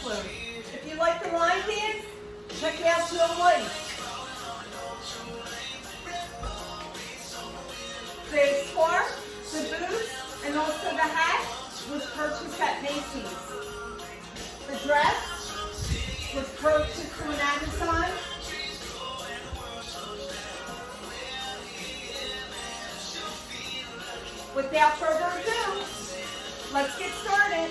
clothes. If you like the line dance, check out Jill White. The scarf, the boots, and also the hat was purchased at Macy's. The dress was purchased on Amazon. Without further ado, let's get started.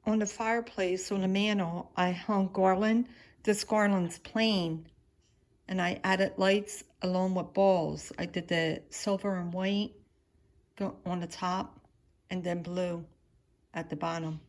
On the fireplace on the mantle, I hung garland. This garland's plain, and I added lights along with balls. I did the silver and white on the top, and then blue at the bottom.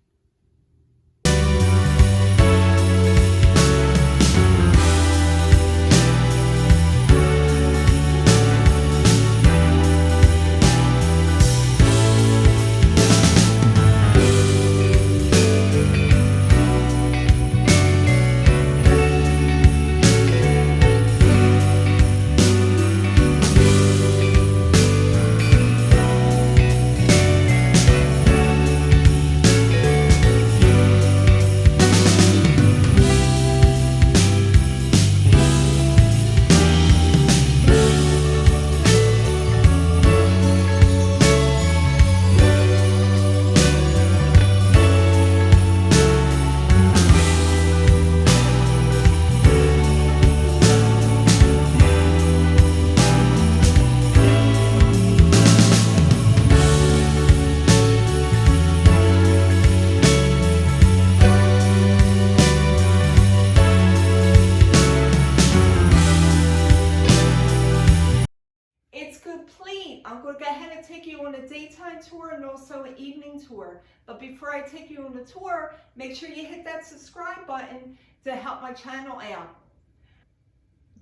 I'm going to go ahead and take you on a daytime tour and also an evening tour. But before I take you on the tour, make sure you hit that subscribe button to help my channel out.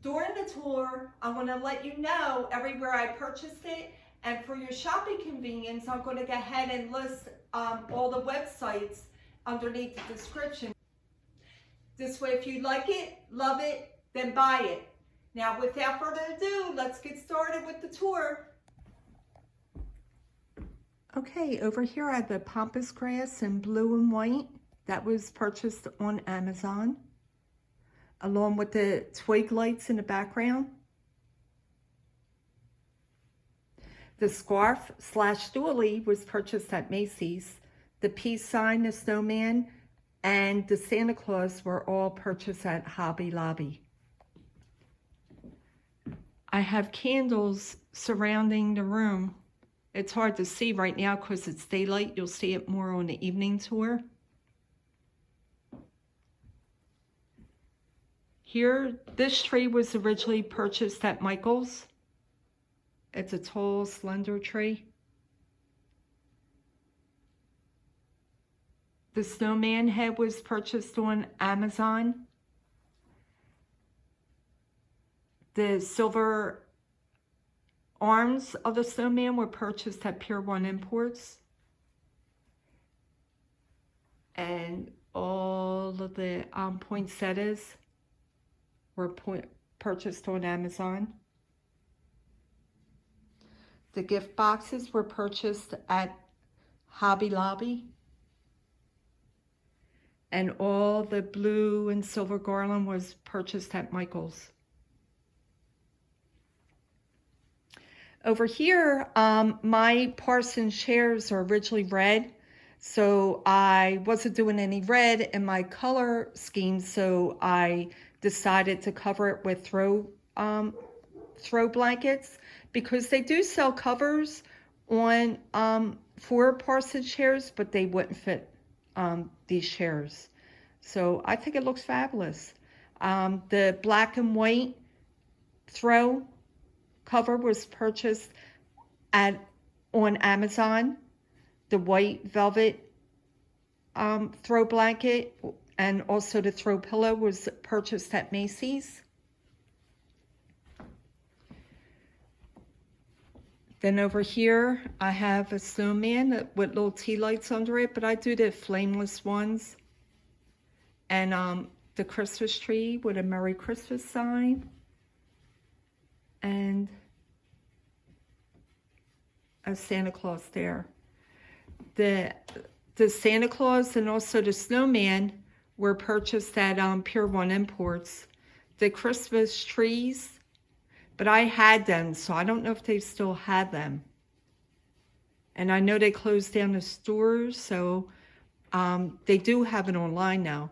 During the tour, I'm going to let you know everywhere I purchased it. And for your shopping convenience, I'm going to go ahead and list all the websites underneath the description. This way, if you like it, love it, then buy it. Now, without further ado, let's get started with the tour. Okay, over here I have the Pampas Grass in blue and white. That was purchased on Amazon, along with the twig lights in the background. The scarf / doily was purchased at Macy's. The peace sign, the snowman, and the Santa Claus were all purchased at Hobby Lobby. I have candles surrounding the room. It's hard to see right now because it's daylight. You'll see it more on the evening tour. Here, this tree was originally purchased at Michael's. It's a tall, slender tree. The snowman head was purchased on Amazon. The silver arms of the snowman were purchased at Pier 1 Imports. And all of the poinsettias were purchased on Amazon. The gift boxes were purchased at Hobby Lobby. And all the blue and silver garland was purchased at Michael's. Over here, my Parsons chairs are originally red, so I wasn't doing any red in my color scheme, so I decided to cover it with throw blankets, because they do sell covers on for Parsons chairs, but they wouldn't fit these chairs. So I think it looks fabulous. The black and white throw cover was purchased on Amazon. The white velvet throw blanket and also the throw pillow was purchased at Macy's. Then over here, I have a snowman with little tea lights under it, but I do the flameless ones. And the Christmas tree with a Merry Christmas sign. And a Santa Claus there. The Santa Claus and also the snowman were purchased at Pier 1 Imports. The Christmas trees, but I had them, so I don't know if they still have them. And I know they closed down the stores, so they do have it online now.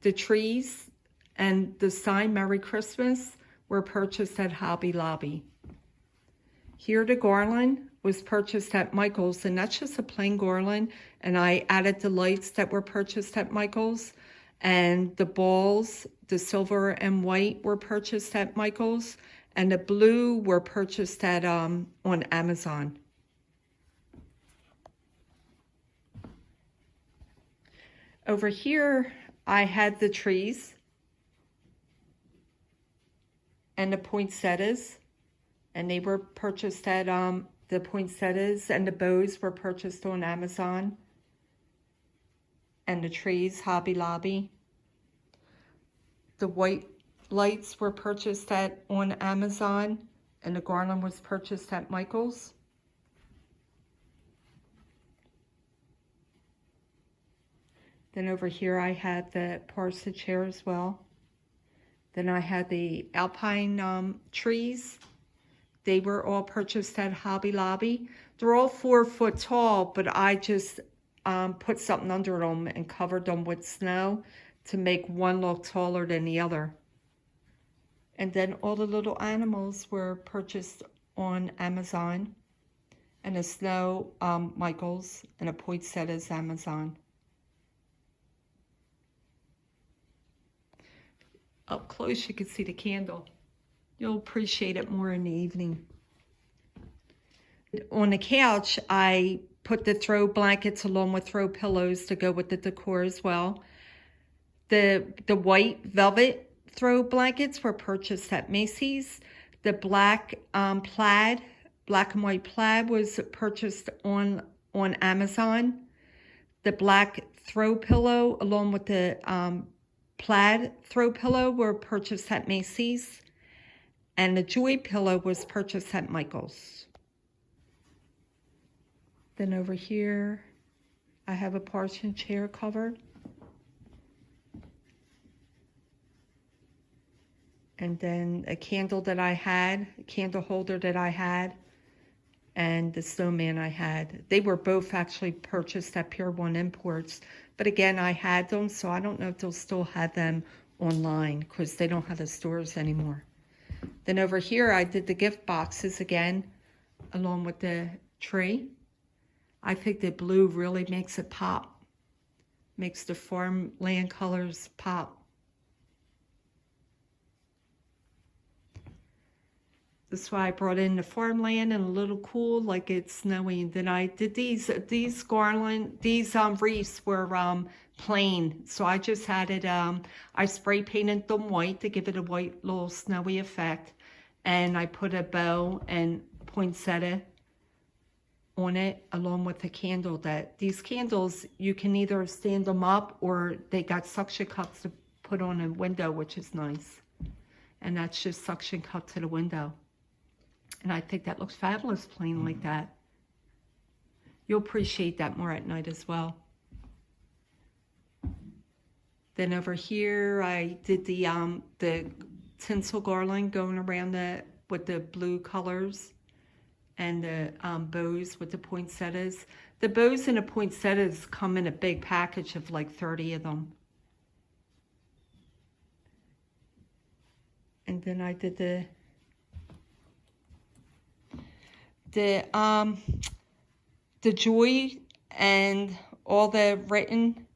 The trees and the sign Merry Christmas were purchased at Hobby Lobby. Here the garland was purchased at Michael's, and that's just a plain garland, and I added the lights that were purchased at Michael's, and the balls, the silver and white, were purchased at Michael's, and the blue were purchased at on Amazon. Over here, I had the trees and the poinsettias, and they were purchased at the poinsettias, and the bows were purchased on Amazon, and the trees, Hobby Lobby. The white lights were purchased on Amazon, and the garland was purchased at Michael's. Then over here I had the parsley chair as well. Then I had the alpine trees. They were all purchased at Hobby Lobby. They're all 4 foot tall, but I just put something under them and covered them with snow to make one look taller than the other. And then all the little animals were purchased on Amazon, and the snow, Michael's, and a poinsettias, Amazon. Up close you can see the candle. You'll appreciate it more in the evening. On the couch, I put the throw blankets along with throw pillows to go with the decor as well. The white velvet throw blankets were purchased at Macy's. The black plaid, black and white plaid, was purchased on Amazon. The black throw pillow along with the plaid throw pillow were purchased at Macy's, and the joy pillow was purchased at Michael's. Then over here, I have a parchment chair cover. And then a candle that I had, a candle holder that I had, and the snowman I had. They were both actually purchased at Pier 1 Imports. But again, I had them, so I don't know if they'll still have them online because they don't have the stores anymore. Then over here, I did the gift boxes again, along with the tree. I think the blue really makes it pop, makes the farmland colors pop. That's why I brought in the farmland and a little cool, like it's snowing. Then I did these garland, these wreaths were plain. So I just had it, I spray painted them white to give it a white little snowy effect. And I put a bow and poinsettia on it along with the candle. That these candles, you can either stand them up or they got suction cups to put on a window, which is nice. And that's just suction cup to the window. And I think that looks fabulous plain like that. You'll appreciate that more at night as well. Then over here, I did the tinsel garland going around with the blue colors, and the bows with the poinsettias. The bows and the poinsettias come in a big package of like 30 of them. And then I did the joy and all the written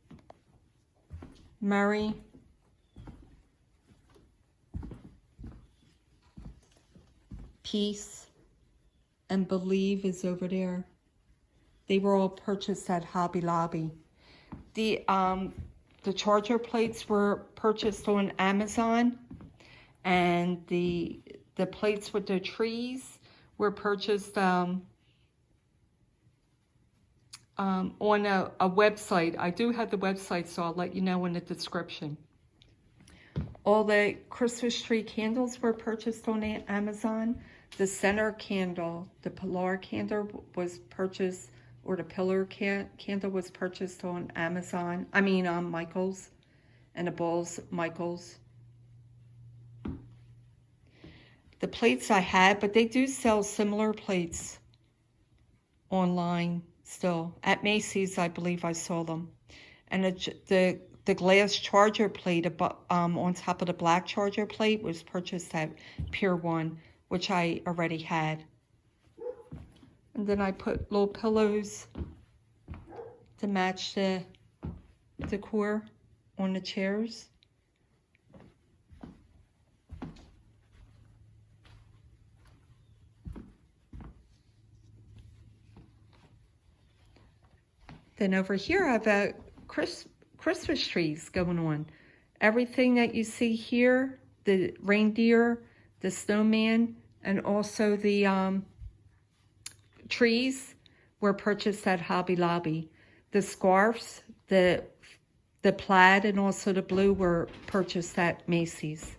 Merry Peace and Believe is over there. They were all purchased at Hobby Lobby. The the charger plates were purchased on Amazon, and the plates with the trees were purchased on a website. I do have the website, so I'll let you know in the description. All the Christmas tree candles were purchased on Amazon. The center candle, the pillar candle, was purchased, or the pillar candle was purchased on Amazon. I mean, Michael's, and the bowls, Michael's. The plates I had, but they do sell similar plates online still. At Macy's, I believe I saw them. And the glass charger plate on top of the black charger plate was purchased at Pier 1, which I already had. And then I put little pillows to match the decor on the chairs. Then over here I have a Christmas trees going on. Everything that you see here, the reindeer, the snowman, and also the trees were purchased at Hobby Lobby. The scarves, the plaid, and also the blue were purchased at Macy's.